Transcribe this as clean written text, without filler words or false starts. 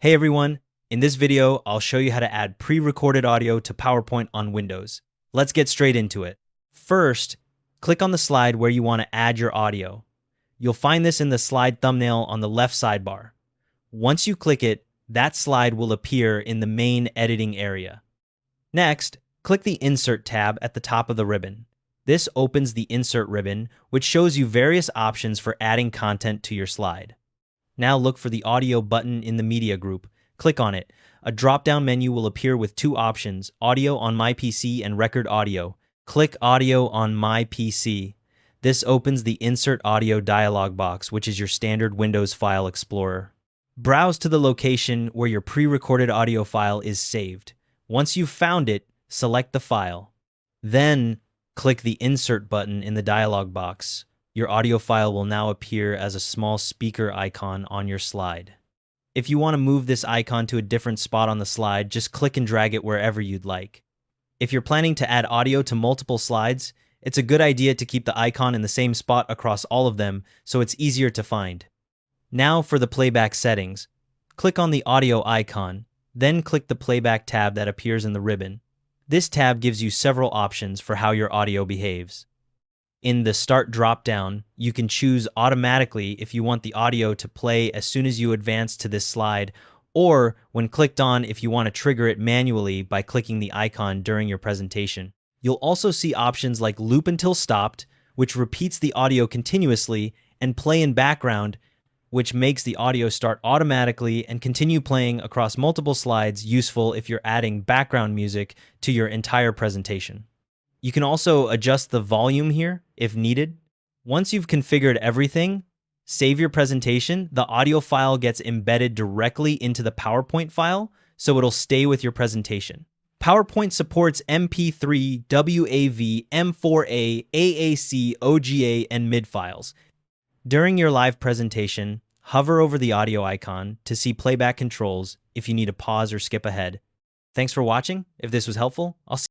Hey everyone, in this video, I'll show you how to add pre-recorded audio to PowerPoint on Windows. Let's get straight into it. First, click on the slide where you want to add your audio. You'll find this in the slide thumbnail on the left sidebar. Once you click it, that slide will appear in the main editing area. Next, click the Insert tab at the top of the ribbon. This opens the Insert ribbon, which shows you various options for adding content to your slide. Now look for the Audio button in the Media group. Click on it. A drop-down menu will appear with two options, Audio on My PC and Record Audio. Click Audio on My PC. This opens the Insert Audio dialog box, which is your standard Windows file explorer. Browse to the location where your pre-recorded audio file is saved. Once you've found it, select the file. Then, click the Insert button in the dialog box. Your audio file will now appear as a small speaker icon on your slide. If you want to move this icon to a different spot on the slide, just click and drag it wherever you'd like. If you're planning to add audio to multiple slides, it's a good idea to keep the icon in the same spot across all of them so it's easier to find. Now for the playback settings. Click on the audio icon, then click the playback tab that appears in the ribbon. This tab gives you several options for how your audio behaves. In the Start drop-down, you can choose automatically if you want the audio to play as soon as you advance to this slide, or when clicked on if you want to trigger it manually by clicking the icon during your presentation. You'll also see options like Loop Until Stopped, which repeats the audio continuously, and Play in Background, which makes the audio start automatically and continue playing across multiple slides, useful if you're adding background music to your entire presentation. You can also adjust the volume here if needed. Once you've configured everything, save your presentation. The audio file gets embedded directly into the PowerPoint file, so it'll stay with your presentation. PowerPoint supports MP3, WAV, M4A, AAC, OGA, and MID files. During your live presentation, hover over the audio icon to see playback controls if you need to pause or skip ahead. Thanks for watching. If this was helpful, I'll see you